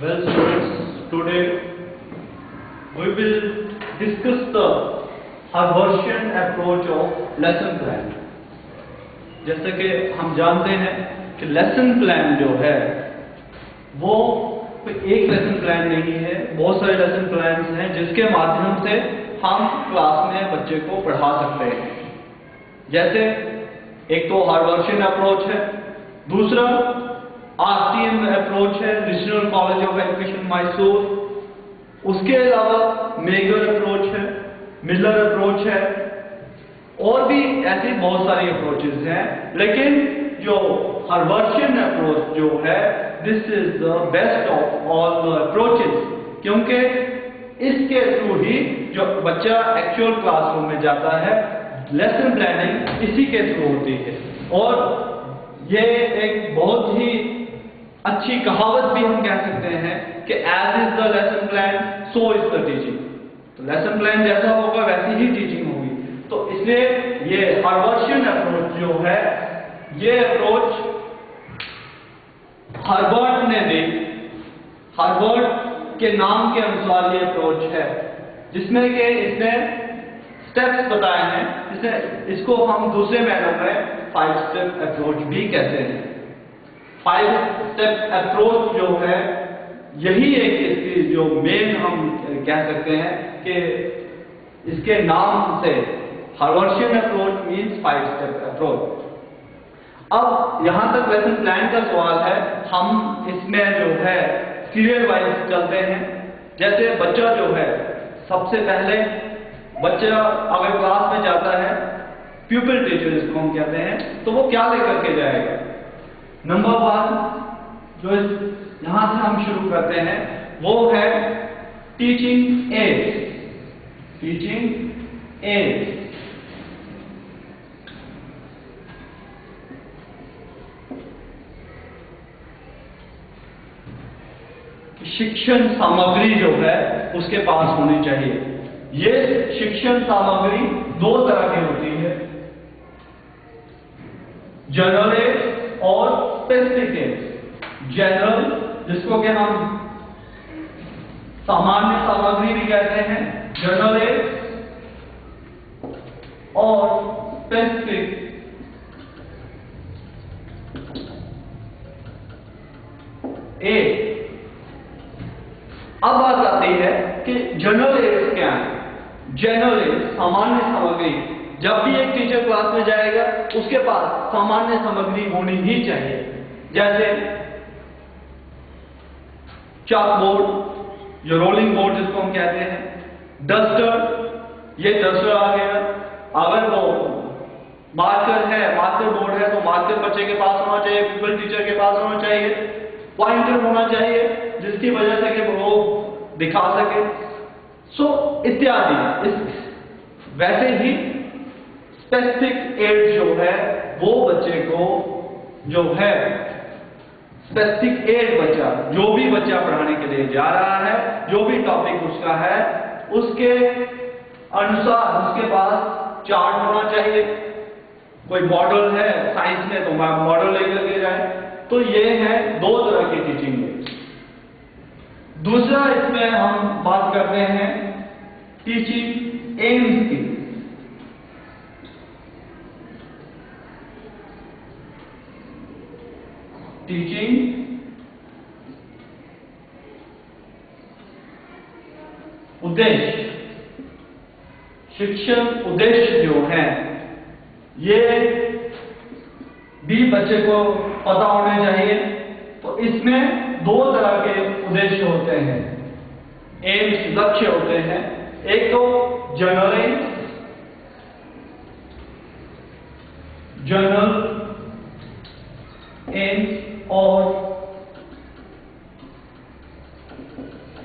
Well, students, today we will discuss the Harvardian approach of lesson plan. जैसे कि हम जानते हैं कि लेसन प्लान जो है वो एक लेसन प्लान नहीं है, बहुत सारे लेसन प्लान हैं जिसके माध्यम से हम क्लास में बच्चे को पढ़ा सकते हैं। जैसे एक तो हार्वर्डियन अप्रोच है, दूसरा RTM अप्रोच है, regional college of education Mysore, उसके अलावा मेगर अप्रोच है, मिलर अप्रोच है, और भी ऐसी बहुत सारी अप्रोचेस हैं। लेकिन जो हार्वर्डियन अप्रोच जो है, this is the best of all the approaches, क्योंकि इसके थ्रू ही जो बच्चा एक्चुअल क्लासरूम में जाता है, लेसन प्लानिंग इसी के थ्रू होती है। और ये एक बहुत ही अच्छी कहावत भी हम कह सकते हैं कि as is the lesson plan so is the teaching. तो लेसन प्लान जैसा होगा वैसी ही टीचिंग होगी। तो इसलिए ये हार्वर्डियन अप्रोच जो है, ये अप्रोच हार्वर्ड ने दी, हार्वर्ड के नाम के अनुसार ये अप्रोच है, जिसमें कि इसने स्टेप्स बताए हैं। इसको हम दूसरे मैनर में 5 स्टेप अप्रोच भी कहते हैं। 5 स्टेप अप्रोच जो है, यही एक इसकी जो मेन हम कह सकते हैं कि इसके नाम से हार्वर्डियन अप्रोच मीन्स 5 स्टेप अप्रोच। अब यहां तक लेसन प्लान का सवाल है, हम इसमें जो है सीरियल वाइज चलते हैं। जैसे बच्चा जो है, सबसे पहले बच्चा अगर क्लास में जाता है, प्यूपिल टीचर जिसको हम कहते हैं, तो वो क्या लेकर के जाएगा? नंबर 1 जो यहां से हम शुरू करते हैं वो है टीचिंग एड्स। टीचिंग एड्स शिक्षण सामग्री जो है उसके पास होनी चाहिए। ये शिक्षण सामग्री 2 तरह की होती है, जनरल एड्स और स्पेसिफिक एड्स। जनरल जिसको कि हम सामान्य सामग्री भी कहते हैं, जनरल एड्स, और स्पेसिफिक एड्स। अब बात आती है कि जनरल एड्स क्या है। जनरल एड्स सामान्य सामग्री, जब भी एक टीचर क्लास में जाएगा उसके पास सामान्य सामग्री होनी ही चाहिए। जैसे चाक बोर्ड, जो रोलिंग बोर्ड जिसको हम कहते हैं, डस्टर, ये डस्टर आ गया। अगर वो मार्कर है, मार्कर बोर्ड है, तो मार्कर बच्चे के पास होना चाहिए, प्यूपिल टीचर के पास होना चाहिए, पॉइंटर होना चाहिए जिसकी वजह से कि वो दिखा सके, सो इत्यादि। वैसे ही स्पेसिफिक एड जो है वो बच्चे को जो है स्पेसिफिक एड बच्चा, जो भी बच्चा पढ़ाने के लिए जा रहा है, जो भी टॉपिक उसका है, उसके अनुसार उसके पास चार्ट होना चाहिए। कोई मॉडल है साइंस में तो मॉडल लेकर के जाए। तो ये है 2 तरह की टीचिंग एड्स। दूसरा इसमें हम बात करते हैं टीचिंग एम्स की। टीचिंग उद्देश्य, शिक्षण उद्देश्य जो है, ये भी बच्चे को पता होने चाहिए। तो इसमें 2 तरह के उद्देश्य होते हैं, एम्स लक्ष्य होते हैं। एक तो जनरल एम्स और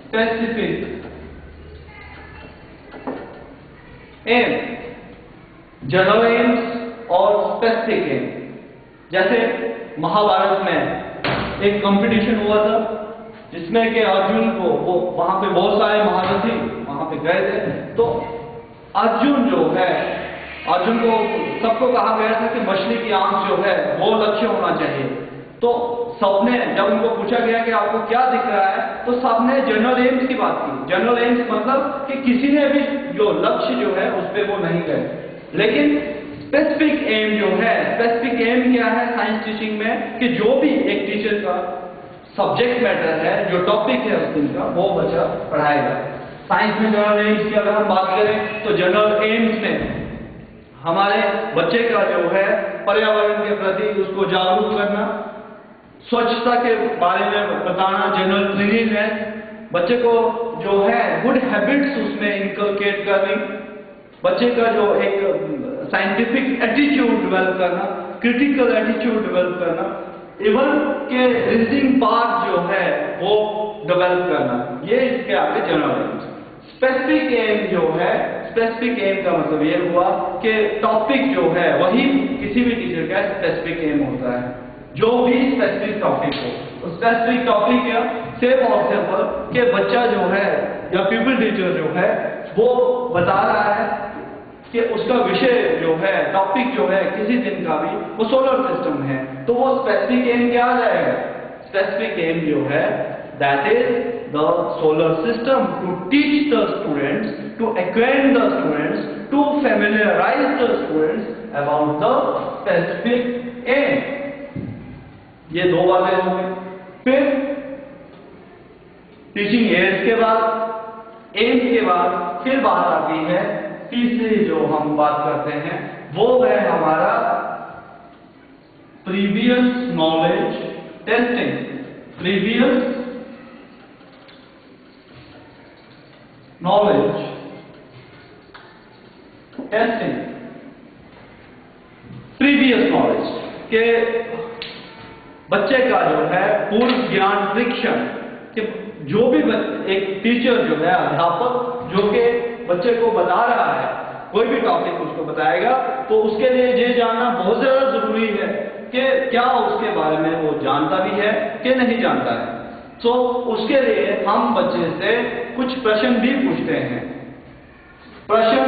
स्पेसिफिक एम्स। जनरल एम्स और स्पेसिफिक एम्स। जैसे महाभारत में एक कंपटीशन हुआ था जिसमें कि अर्जुन को, वो वहां पे बहुत सारे महारथी वहां पे गए थे, तो अर्जुन जो है, अर्जुन को सबको कहा गया था कि मछली की आंख जो है वो लक्ष्य होना चाहिए। तो सबने, जब उनको पूछा गया कि आपको क्या दिख रहा है, तो सबने जनरल एम्स की बात की। जनरल एम्स मतलब कि किसी ने भी जो लक्ष्य जो है उस पर वो नहीं गए, लेकिन स्पेसिफिक एम जो है, स्पेसिफिक एम क्या है साइंस टीचिंग में, कि जो भी एक टीचर का सब्जेक्ट मैटर है, जो टॉपिक है उस दिन का, वो बच्चा पढ़ाएगा। साइंस में जनरल एम्स की अगर हम बात करें तो जनरल एम्स में हमारे बच्चे का जो है पर्यावरण के प्रति उसको जागरूक करना, स्वच्छता के बारे में बताना, जनरल क्लीनिनेस, बच्चे को जो है गुड हैबिट्स उसमें इनकलकेट करनी, बच्चे का जो एक साइंटिफिक एटीट्यूड डेवलप करना, क्रिटिकल एटीट्यूड डेवलप करना, इवन के रीजनिंग पार्ट जो है वो डेवलप करना, ये इसके आगे जनरल एम्स। स्पेसिफिक एम जो है, स्पेसिफिक एम का मतलब ये हुआ कि टॉपिक जो है वही किसी भी टीचर का स्पेसिफिक एम होता है, जो भी स्पेसिफिक टॉपिक हो। तो स्पेसिफिक टॉपिक या से फॉर एग्जांपल कि बच्चा जो है या पीपल टीचर जो है वो बता रहा है कि उसका विषय जो है, टॉपिक जो है किसी दिन का भी वो सोलर सिस्टम है, तो वो स्पेसिफिक एम क्या आ जाएगा? स्पेसिफिक एम जो है that is the solar system, to teach the students, to acquaint the students, to familiarize the students about the specific aim. ये दो बातें हो गई। फिर टीचिंग एड्स के बाद, एम्स के बाद फिर बात आती है तीसरी जो हम बात करते हैं वो है हमारा previous knowledge testing. Previous knowledge testing. Previous knowledge के बच्चे का जो है पूर्व ज्ञान परीक्षण, कि जो भी एक टीचर जो है, अध्यापक जो कि बच्चे को बता रहा है, कोई भी टॉपिक उसको बताएगा, तो उसके लिए ये जानना बहुत ज्यादा जरूरी है कि क्या उसके बारे में वो जानता भी है कि नहीं जानता है। तो उसके लिए हम बच्चे से कुछ प्रश्न भी पूछते हैं। प्रश्न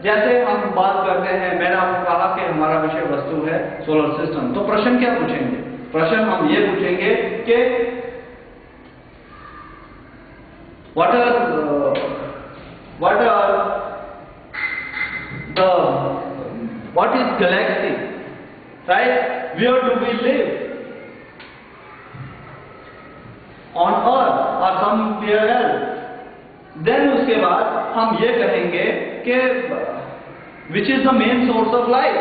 जैसे हम बात करते हैं, मैंने आपको कहा कि हमारा विषय वस्तु है सोलर सिस्टम, तो प्रश्न क्या पूछेंगे? प्रश्न हम ये पूछेंगे कि what is galaxy, right? Where do we live? On earth or somewhere else? Then उसके बाद हम ये कहेंगे कि which is the main source of life?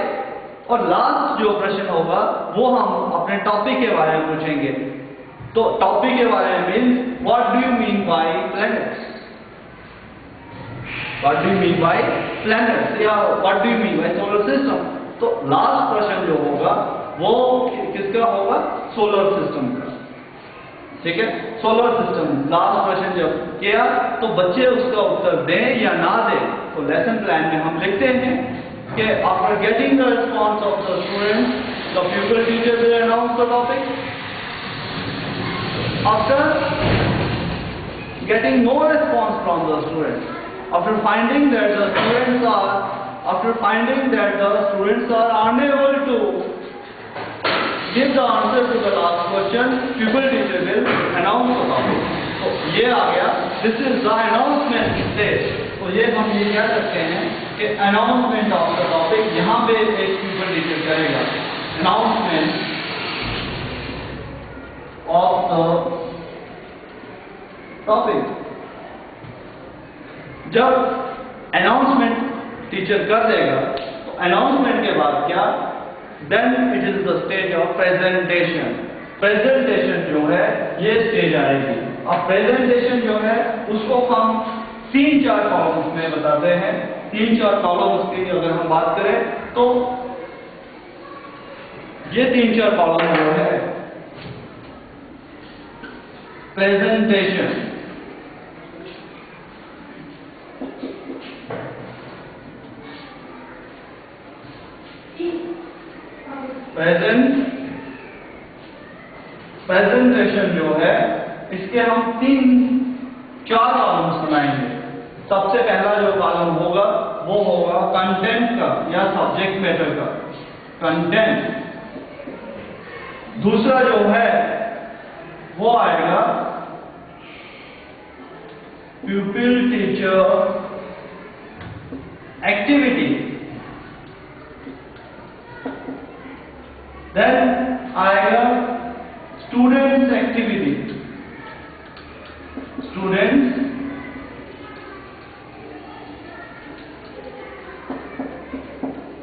और लास्ट जो प्रश्न होगा वो हम अपने टॉपिक के बारे में पूछेंगे। तो टॉपिक के बारे में means what do you mean by planets, what do you mean by planets, या what do you mean by solar system. तो लास्ट प्रश्न जो होगा वो किसका होगा? सोलर सिस्टम का। ठीक है, सोलर सिस्टम लास्ट प्रश्न जब किया तो बच्चे उसका उत्तर दें या ना दें, तो लेसन प्लान में हम लिखते हैं कि after getting the response of the student the प्यूपिल teacher will announce the topic. After getting no response from the students, after finding that the students are unable to give the answer to the last question, pupil teacher will announce the topic. तो ये आ गया, this is the announcement stage। तो ये हम ये कह सकते हैं कि announcement of the topic, यहाँ पे एक pupil teacher करेगा announcement of the topic। जब अनाउंसमेंट टीचर कर देगा तो अनाउंसमेंट के बाद क्या? Then it is the stage of presentation. Presentation जो है ये स्टेज आएगी। अब प्रेजेंटेशन जो है उसको हम 3-4 कॉलम्स में बताते हैं। 3-4 कॉलम्स की अगर हम बात करें तो ये 3-4 कॉलम जो है प्रेजेंटेशन, प्रेजेंटेशन जो है इसके हम 3-4 कॉलम्स बनाएंगे। सबसे पहला जो कॉलम होगा वो होगा कंटेंट का या सब्जेक्ट मैटर का। कंटेंट दूसरा जो है वो आएगा प्यूपिल टीचर एक्टिविटी। देन आएगा स्टूडेंट्स एक्टिविटी, स्टूडेंट्स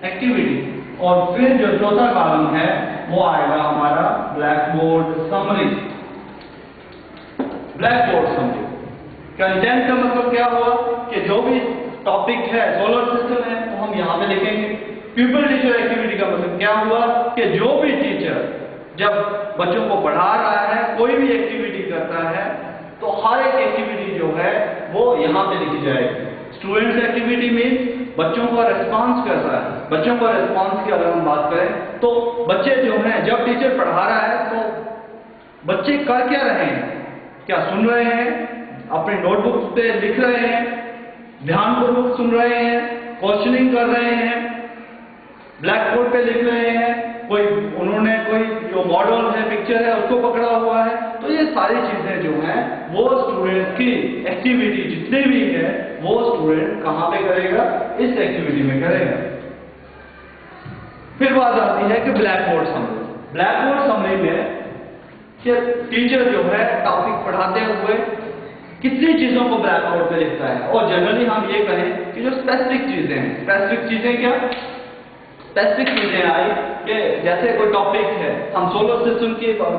एक्टिविटी। और फिर जो चौथा कॉलम है वो आएगा हमारा black board summary. Black board summary content का मतलब क्या हुआ कि जो भी टॉपिक है, सोलर सिस्टम है, तो हम यहां पे लिखेंगे। पीपल टीचर एक्टिविटी का मतलब क्या हुआ कि जो भी टीचर जब बच्चों को पढ़ा रहा है, कोई भी एक्टिविटी करता है, तो हर एक एक्टिविटी जो है वो यहां पे लिखी जाएगी। स्टूडेंट्स एक्टिविटी मीन्स बच्चों का रिस्पांस कैसा है। बच्चों का रिस्पांस की अगर हम बात करें तो बच्चे जो हैं, जब टीचर पढ़ा रहा है तो बच्चे कर क्या रहे हैं, क्या सुन रहे हैं, अपने नोटबुक पे लिख रहे हैं, ध्यानपूर्वक सुन रहे हैं, क्वेश्चनिंग कर रहे हैं, ब्लैक बोर्ड पे लिख रहे हैं, कोई उन्होंने कोई जो मॉडल है, पिक्चर है, उसको पकड़ा हुआ है। तो ये सारी चीजें जो हैं वो स्टूडेंट की एक्टिविटी जितने भी है वो स्टूडेंट कहां पे करेगा, इस एक्टिविटी में करेगा। फिर बात आती है कि black board summary. Black board summary में कि टीचर जो है टॉपिक पढ़ाते हुए कितनी चीजों को ब्लैक बोर्ड पे लिखता है। और जनरली हम ये कहें कि जो स्पेसिफिक चीजें हैं, स्पेसिफिक चीजें क्या, स्पेसिफिक चीजें आई कि जैसे कोई टॉपिक है, हम सोलर सिस्टम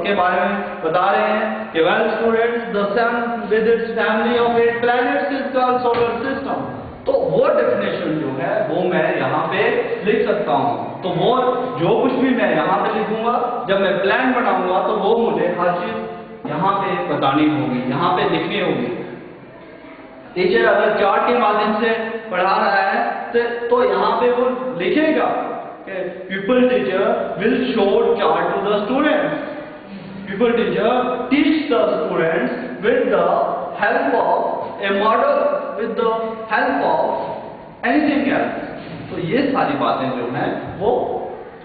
के बारे में बता रहे हैं कि well students, the sun with its family of 8 planets is called solar system. तो वो डेफिनेशन जो है वो मैं यहाँ पे लिख सकता हूँ। तो वो जो कुछ भी मैं यहाँ पे लिखूंगा, जब मैं प्लान बनाऊंगा तो वो मुझे हर चीज यहाँ पे बतानी होगी, यहाँ पे लिखनी होगी। टीचर अगर चार्ट के माध्यम से पढ़ा रहा है तो यहाँ पे वो लिखेगा कि pupil teacher will show chart to the students, pupil teacher teach the students with the help of a model, with the help of anything else. तो ये सारी बातें जो हैं वो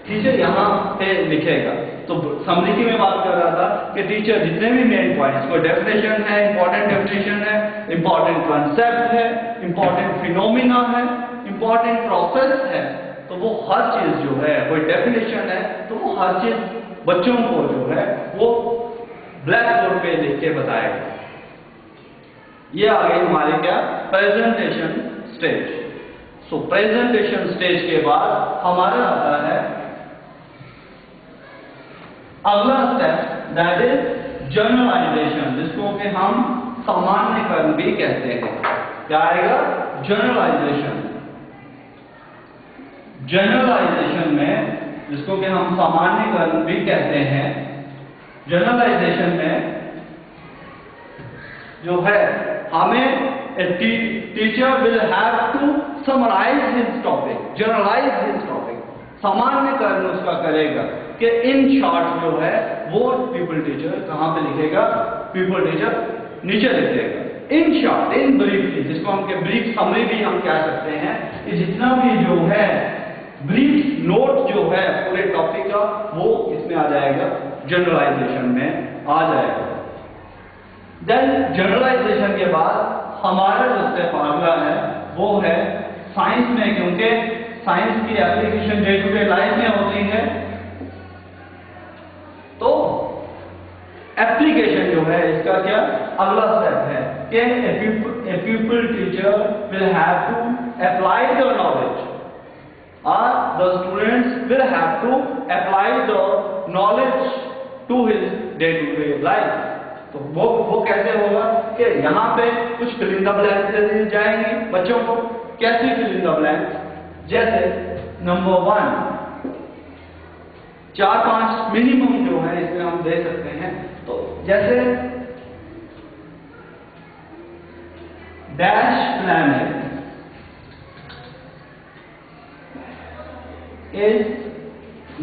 टीचर यहाँ पे लिखेगा। तो समरी की मैं बात कर रहा था कि टीचर जितने भी मेन पॉइंट्स, कोई डेफिनेशन है, इंपॉर्टेंट डेफिनेशन है, इंपॉर्टेंट कंसेप्ट है, इंपॉर्टेंट फिनोमिना है, इंपॉर्टेंट प्रोसेस है, तो वो हर चीज जो है, कोई डेफिनेशन है, तो वो हर चीज बच्चों को जो है वो ब्लैक बोर्ड पे लिख के बताएगा। ये आ गई हमारी क्या, प्रेजेंटेशन स्टेज। सो प्रेजेंटेशन स्टेज के बाद हमारा आता है अगला स्टेप, दैट इज जनरलाइजेशन, जिसको कि हम सामान्यकरण भी कहते हैं। क्या आएगा, जनरलाइजेशन। जनरलाइजेशन में, जिसको कि हम सामान्यकरण भी कहते हैं, जनरलाइजेशन में जो है हमें teacher will have to summarise his topic, generalise his topic. सामान्यकरण उसका करेगा कि इन शॉर्ट जो है वो पीपल टीचर कहां पे लिखेगा, पीपल टीचर नीचे लिखेगा। इन शॉर्ट, इन ब्रीफली, जिसको हम ब्रीफ समरी भी हम कह सकते हैं, कि जितना भी जो है ब्रीफ नोट जो है पूरे टॉपिक का वो इसमें आ जाएगा, जनरलाइजेशन में आ जाएगा। देन जनरलाइजेशन के बाद हमारा जो स्टेप अगला है वो है साइंस में, क्योंकि साइंस की application day to day life में होती है, तो एप्लीकेशन जो है इसका क्या अगला स्टेप है कि a people teacher will have to apply the knowledge, और the students will have to apply the knowledge to his day to day life. तो वो कैसे होगा कि यहाँ पे कुछ फिल इन द ब्लैंक दे दिए जाएंगे बच्चों को। कैसे फिल इन द ब्लैंक, जैसे नंबर 1, 4-5 मिनिमम जो है इसमें हम दे सकते हैं। तो जैसे dash planet is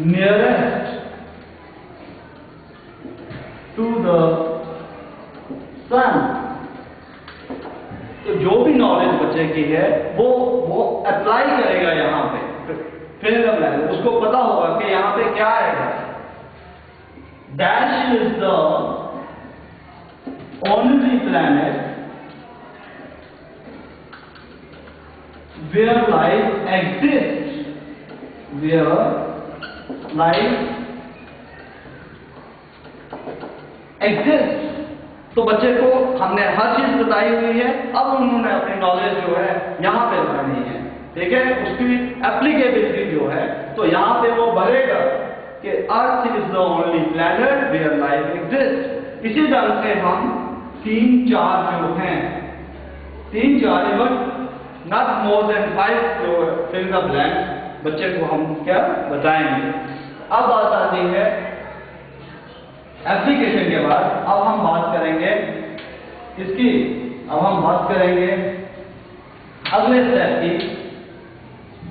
nearest to the सन। तो जो भी नॉलेज बच्चे की है वो अप्लाई करेगा यहाँ पे, फिर उसको पता होगा कि यहाँ पे क्या आएगा। Dash is the only planet where life exists. Where life exists. तो बच्चे को हमने हर चीज बताई हुई है, अब उन्होंने अपनी नॉलेज जो है यहाँ पे लगानी है, ठीक है। उसकी एप्लीकेबिलिटी जो है तो यहाँ पे वो भरेगा कि earth is the only planet where life exist. इसी ढंग से हम 3-4 जो हैं, 3-4 इवन नॉट मोर देन 5 जो फिल द ब्लैंक बच्चे को हम क्या बताएंगे। अब बात आती है एप्लीकेशन के बाद, अब हम बात करेंगे इसकी, अब हम बात करेंगे अगले स्टेप की,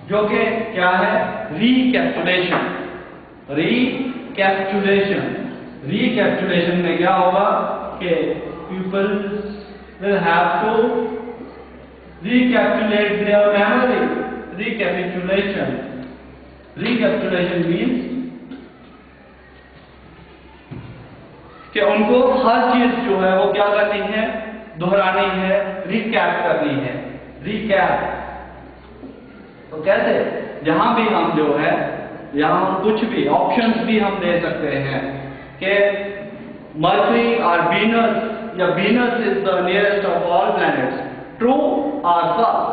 जो कि क्या है, रिकैप्सुलेशन। रिकैप्सुलेशन में क्या होगा कि pupil will have to recapitulate their memory. Recapitulation means कि उनको हर चीज जो है वो क्या करनी है, दोहरानी है, रिकैप करनी है। रिकैप तो कैसे, जहां भी हम जो है, यहां कुछ भी ऑप्शंस भी हम दे सकते हैं कि मर्करी और वीनस, या Venus is the nearest of all planets, true और false.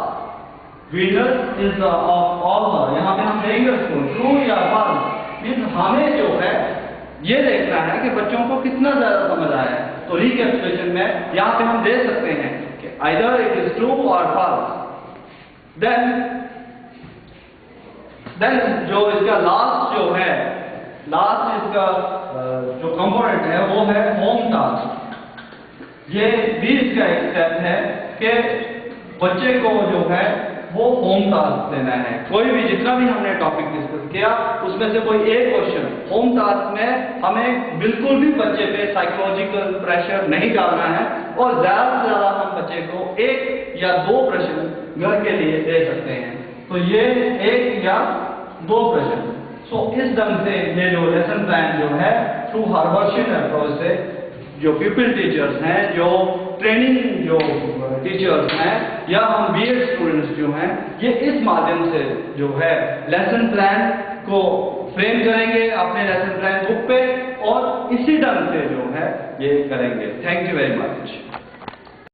Venus is the of all, यहां पे हम देंगे उसको ट्रू या फॉल्स। मींस हमें जो है ये देखना है कि बच्चों को कितना ज्यादा समझ आया है। तो रिकैप्सुलेशन में यहां पे हम दे सकते हैं कि आइदर इट इज ट्रू और फॉल्स। देन जो इसका लास्ट जो है, लास्ट इसका जो कंपोनेंट है वो है होम टास्क। ये भी इसका एक स्टेप है कि बच्चे को जो है वो होम टास्क देना है। कोई भी, जितना भी हमने टॉपिक डिस्कस किया उसमें से कोई एक क्वेश्चन होम टास्क में, हमें बिल्कुल भी बच्चे पे साइकोलॉजिकल प्रेशर नहीं डालना है, और ज्यादा से ज्यादा हम बच्चे को 1 या 2 प्रश्न घर के लिए दे सकते हैं। तो ये 1 या 2 प्रश्न। सो इस ढंग से ये जो लेसन प्लान जो है थ्रू हर्बर्शियन अप्रोच से जो पीपल टीचर्स हैं, जो ट्रेनिंग जो टीचर्स हैं, या हम बीएड स्टूडेंट्स जो हैं, ये इस माध्यम से जो है लेसन प्लान को फ्रेम करेंगे अपने लेसन प्लान बुक पे, और इसी ढंग से जो है ये करेंगे। Thank you very much.